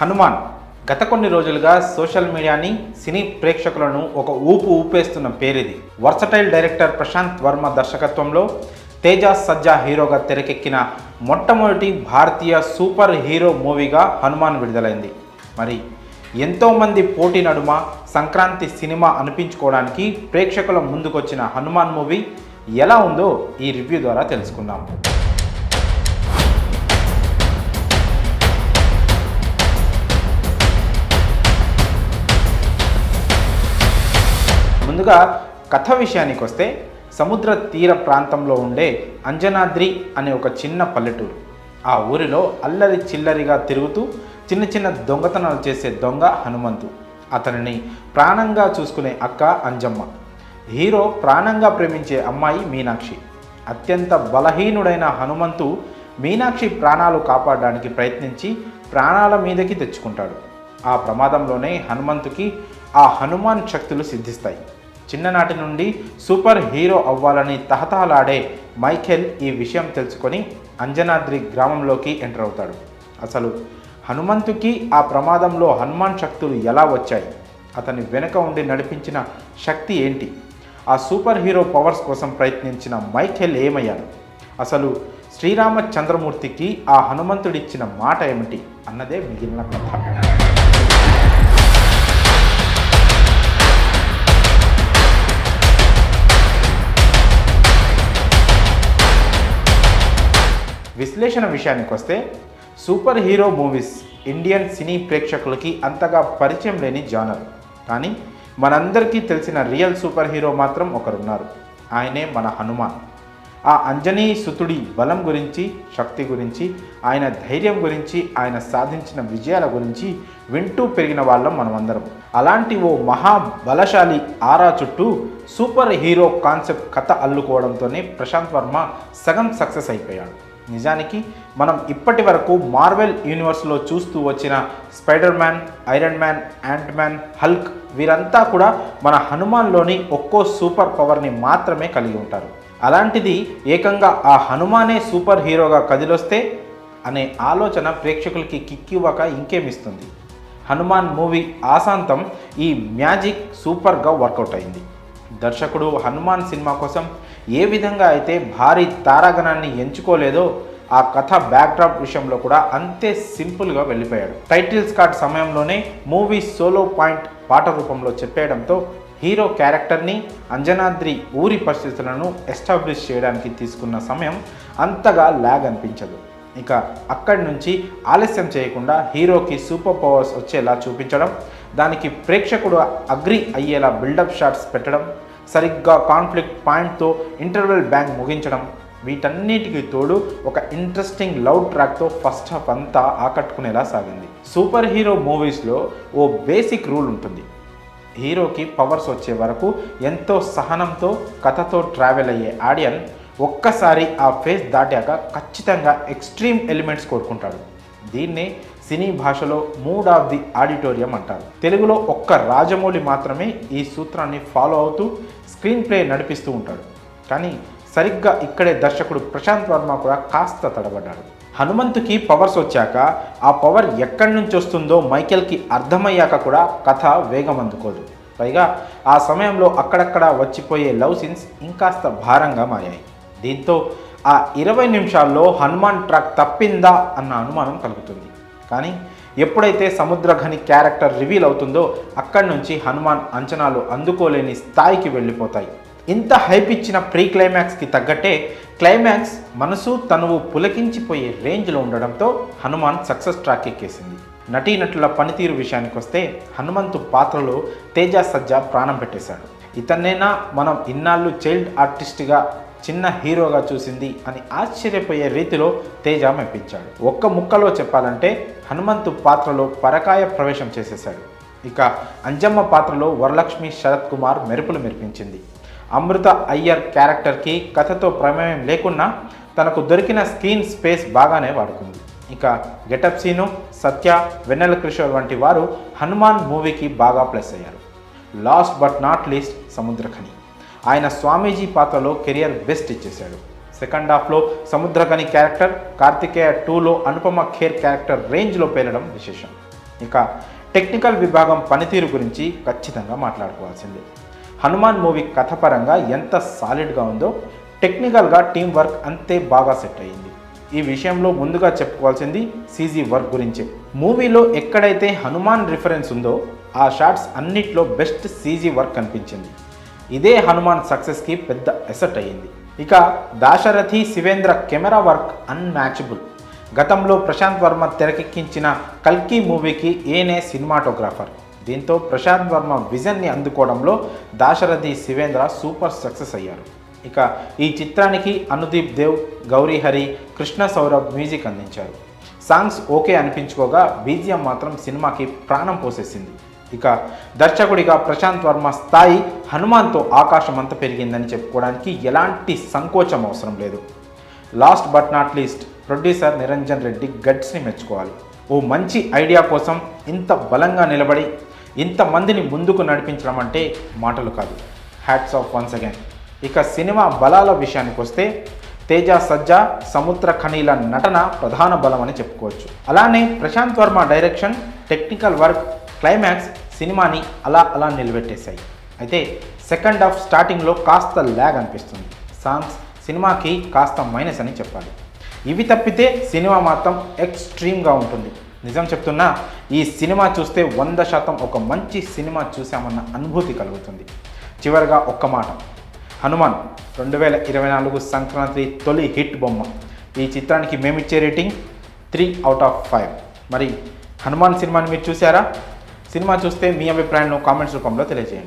హనుమాన్ గత కొన్ని రోజులుగా సోషల్ మీడియాని సినీ ప్రేక్షకులను ఒక ఊపేస్తున్న పేరిది. వర్సటైల్ డైరెక్టర్ ప్రశాంత్ వర్మ దర్శకత్వంలో తేజ సజ్జా హీరోగా తెరకెక్కిన మొట్టమొదటి భారతీయ సూపర్ హీరో మూవీగా హనుమాన్ విడుదలైంది. మరి ఎంతోమంది పోటీ నడుమ సంక్రాంతి సినిమా అనిపించుకోవడానికి ప్రేక్షకుల ముందుకొచ్చిన హనుమాన్ మూవీ ఎలా ఉందో ఈ రివ్యూ ద్వారా తెలుసుకుందాం. ముందుగా కథ విషయానికి వస్తే సముద్ర తీర ప్రాంతంలో ఉండే అంజనాద్రి అనే ఒక చిన్న పల్లెటూరు. ఆ ఊరిలో అల్లరి చిల్లరిగా తిరుగుతూ చిన్న చిన్న దొంగతనాలు చేసే దొంగ హనుమంతు, అతనిని ప్రాణంగా చూసుకునే అక్క అంజమ్మ, హీరో ప్రాణంగా ప్రేమించే అమ్మాయి మీనాక్షి. అత్యంత బలహీనుడైన హనుమంతు మీనాక్షి ప్రాణాలు కాపాడడానికి ప్రయత్నించి ప్రాణాల మీదకి తెచ్చుకుంటాడు. ఆ ప్రమాదంలోనే హనుమంతుకి ఆ హనుమాన్ శక్తులు సిద్ధిస్తాయి. చిన్ననాటి నుండి సూపర్ హీరో అవ్వాలని తహతహలాడే మైఖేల్ ఈ విషయం తెలుసుకొని అంజనాద్రి గ్రామంలోకి ఎంటర్ అవుతాడు. అసలు హనుమంతుకి ఆ ప్రమాదంలో హనుమాన్ శక్తులు ఎలా వచ్చాయి, అతని వెనుక ఉండి నడిపించిన శక్తి ఏంటి, ఆ సూపర్ హీరో పవర్స్ కోసం ప్రయత్నించిన మైఖేల్ ఏమయ్యాడు, అసలు శ్రీరామచంద్రమూర్తికి ఆ హనుమంతుడిచ్చిన మాట ఏమిటి అన్నదే మిగిలిన కథ. విశ్లేషణ విషయానికి వస్తే super hero movies Indian cine ప్రేక్షకులకి అంతగా పరిచయం లేని జానర్. కానీ మనందరికీ తెలిసిన రియల్ సూపర్ హీరో మాత్రం ఒకరున్నారు. ఆయనే మన హనుమాన్. ఆ అంజనీ సుతుడి బలం గురించి, శక్తి గురించి, ఆయన ధైర్యం గురించి, ఆయన సాధించిన విజయాల గురించి వింటూ పెరిగిన వాళ్ళం మనమందరం. అలాంటి ఓ మహాబలశాలి ఆరా చుట్టూ సూపర్ హీరో కాన్సెప్ట్ కథ అల్లుకోవడంతోనే ప్రశాంత్ వర్మ సగం సక్సెస్ అయిపోయాడు. నిజానికి మనం ఇప్పటి వరకు మార్వెల్ యూనివర్స్లో చూస్తూ వచ్చిన spider man, iron man, ant man, Hulk వీరంతా కూడా మన హనుమాన్లోని ఒక్కో సూపర్ పవర్ని మాత్రమే కలిగి ఉంటారు. అలాంటిది ఏకంగా ఆ హనుమానే సూపర్ హీరోగా కదిలొస్తే అనే ఆలోచన ప్రేక్షకులకి కిక్కివ్వక ఇంకేమిస్తుంది. హనుమాన్ మూవీ ఆశాంతం ఈ మ్యాజిక్ సూపర్గా వర్కౌట్ అయింది. దర్శకుడు హనుమాన్ సినిమా కోసం ఏ విధంగా అయితే భారీ తారాగణాన్ని ఎంచుకోలేదో ఆ కథ బ్యాక్డ్రాప్ విషయంలో కూడా అంతే సింపుల్గా వెళ్ళిపోయాడు. టైటిల్స్ కార్డ్ సమయంలోనే మూవీ సోలో పాయింట్ పాట రూపంలో చెప్పేయడంతో హీరో క్యారెక్టర్ని, అంజనాద్రి ఊరి పరిస్థితులను ఎస్టాబ్లిష్ చేయడానికి తీసుకున్న సమయం అంతగా ల్యాగ్ అనిపించదు. ఇక అక్కడి నుంచి ఆలస్యం చేయకుండా హీరోకి సూపర్ పవర్స్ వచ్చేలా చూపించడం, దానికి ప్రేక్షకుడు అగ్రి అయ్యేలా బిల్డప్ షాట్స్ పెట్టడం, సరిగ్గా కాన్ఫ్లిక్ట్ పాయింట్తో ఇంటర్వెల్ బ్యాంగ్ ముగించడం, వీటన్నిటికీ తోడు ఒక ఇంట్రెస్టింగ్ లవ్ ట్రాక్తో ఫస్ట్ హాఫ్ అంతా ఆకట్టుకునేలా సాగింది. సూపర్ హీరో మూవీస్లో ఓ బేసిక్ రూల్ ఉంటుంది. హీరోకి పవర్స్ వచ్చే వరకు ఎంతో సహనంతో కథతో ట్రావెల్ అయ్యే ఆడియన్ ఒక్కసారి ఆ ఫేజ్ దాటాక ఖచ్చితంగా ఎక్స్ట్రీమ్ ఎలిమెంట్స్ కోరుకుంటాడు. దీన్నే సినీ భాషలో మూడ్ ఆఫ్ ది ఆడిటోరియం అంటారు. తెలుగులో ఒక్క రాజమౌళి మాత్రమే ఈ సూత్రాన్ని ఫాలో అవుతూ స్క్రీన్ ప్లే నడిపిస్తూ ఉంటాడు. కానీ సరిగ్గా ఇక్కడే దర్శకుడు ప్రశాంత్ వర్మ కూడా కాస్త తడబడ్డాడు. హనుమంతుకి పవర్స్ వచ్చాక ఆ పవర్ ఎక్కడి నుంచి వస్తుందో మైకేల్కి అర్థమయ్యాక కూడా కథ వేగం అందుకోదు. పైగా ఆ సమయంలో అక్కడక్కడ వచ్చిపోయే లవ్ సీన్స్ ఇంకాస్త భారంగా మారాయి. దీంతో ఆ 20 నిమిషాల్లో హనుమాన్ ట్రాక్ తప్పిందా అన్న అనుమానం కలుగుతుంది. కానీ ఎప్పుడైతే సముద్రఘని క్యారెక్టర్ రివీల్ అవుతుందో అక్కడి నుంచి హనుమాన్ అంచనాలు అందుకోలేని స్థాయికి వెళ్ళిపోతాయి. ఇంత హైప్ ఇచ్చిన ప్రీ క్లైమాక్స్కి తగ్గట్టే క్లైమాక్స్ మనసు తనువు పులకించిపోయే రేంజ్లో ఉండడంతో హనుమాన్ సక్సెస్ ట్రాక్ ఎక్కేసింది. నటీనటుల పనితీరు విషయానికి వస్తే హనుమంతు పాత్రలో తేజ సజ్జా ప్రాణం పెట్టేశాడు. ఇతన్నేనా మనం ఇన్నాళ్ళు చైల్డ్ ఆర్టిస్ట్గా చిన్న హీరోగా చూసింది అని ఆశ్చర్యపోయే రీతిలో తేజ మెప్పించాడు. ఒక్క ముక్కలో చెప్పాలంటే హనుమంతు పాత్రలో పరకాయ ప్రవేశం చేసేశాడు. ఇక అంజమ్మ పాత్రలో వరలక్ష్మి శరత్ కుమార్ మెరుపులు మెరిపించింది. అమృత అయ్యర్ క్యారెక్టర్కి కథతో ప్రమేయం లేకున్నా తనకు దొరికిన స్క్రీన్ స్పేస్ బాగానే వాడుకుంది. ఇక గెటప్ సీను, సత్య, వెన్నెల కిషోర్ వంటి వారు హనుమాన్ మూవీకి బాగా ప్లస్ అయ్యారు. Last but not least Samuthirakani ఆయన స్వామీజీ పాత్రలో కెరియర్ బెస్ట్ ఇచ్చేశాడు. సెకండ్ హాఫ్లో సముద్రఖని క్యారెక్టర్, కార్తికేయ 2లో అనుపమ ఖేర్ క్యారెక్టర్ రేంజ్లో పేలడం విశేషం. ఇక టెక్నికల్ విభాగం పనితీరు గురించి ఖచ్చితంగా మాట్లాడుకోవాల్సిందే. హనుమాన్ మూవీ కథపరంగా ఎంత సాలిడ్గా ఉందో టెక్నికల్గా టీం వర్క్ అంతే బాగా సెట్ అయ్యింది. ఈ విషయంలో ముందుగా చెప్పుకోవాల్సింది సీజీ వర్క్ గురించే. మూవీలో ఎక్కడైతే హనుమాన్ రిఫరెన్స్ ఉందో ఆ షాట్స్ అన్నిట్లో బెస్ట్ సీజీ వర్క్ కనిపించింది. ఇదే హనుమాన్ సక్సెస్కి పెద్ద ఎసెట్ అయ్యింది. ఇక Dasaradhi Sivendra camera work unmatchable. గతంలో ప్రశాంత్ వర్మ తెరకెక్కించిన కల్కి మూవీకి ఏనే సినిమాటోగ్రాఫర్. దీంతో ప్రశాంత్ వర్మ విజన్ని అందుకోవడంలో దాశరథి శివేంద్ర సూపర్ సక్సెస్ అయ్యారు. ఇక ఈ చిత్రానికి అనుదీప్ దేవ్, గౌరీ హరి, కృష్ణ సౌరభ్ మ్యూజిక్ అందించారు. సాంగ్స్ ఓకే అనిపించుకోగా బీజిఎం మాత్రం సినిమాకి ప్రాణం పోసేసింది. ఇక దర్శకుడిగా ప్రశాంత్ వర్మ స్థాయి హనుమాన్తో ఆకాశమంత పెరిగిందని చెప్పుకోవడానికి ఎలాంటి సంకోచం అవసరం లేదు. Last but not least producer Niranjan Reddy గట్స్ని మెచ్చుకోవాలి. ఓ మంచి ఐడియా కోసం ఇంత బలంగా నిలబడి ఇంతమందిని ముందుకు నడిపించడం అంటే మాటలు కాదు. Hats off once again. ఇక సినిమా బలాల విషయానికి వస్తే తేజ సజ్జా, సముద్ర ఖనీల నటన ప్రధాన బలం అని చెప్పుకోవచ్చు. అలానే Prasanth Varma direction, technical work, climax సినిమాని అలా నిలబెట్టేశాయి. అయితే సెకండ్ హాఫ్ స్టార్టింగ్లో కాస్త ల్యాగ్ అనిపిస్తుంది. సాంగ్స్ సినిమాకి కాస్త మైనస్ అని చెప్పాలి. ఇవి తప్పితే సినిమా మాత్రం ఎక్స్ట్రీమ్గా ఉంటుంది. నిజం చెప్తున్నా, ఈ సినిమా చూస్తే 100% ఒక మంచి సినిమా చూసామన్న అనుభూతి కలుగుతుంది. చివరిగా ఒక్క మాట, హనుమాన్ 2024 సంక్రాంతి తొలి హిట్ బొమ్మ. ఈ చిత్రానికి మేమిచ్చే రేటింగ్ 3/5. మరి హనుమాన్ సినిమాని మీరు చూసారా? సినిమా చూస్తే మీ అభిప్రాయాన్ని కామెంట్స్ రూపంలో తెలియజేయండి.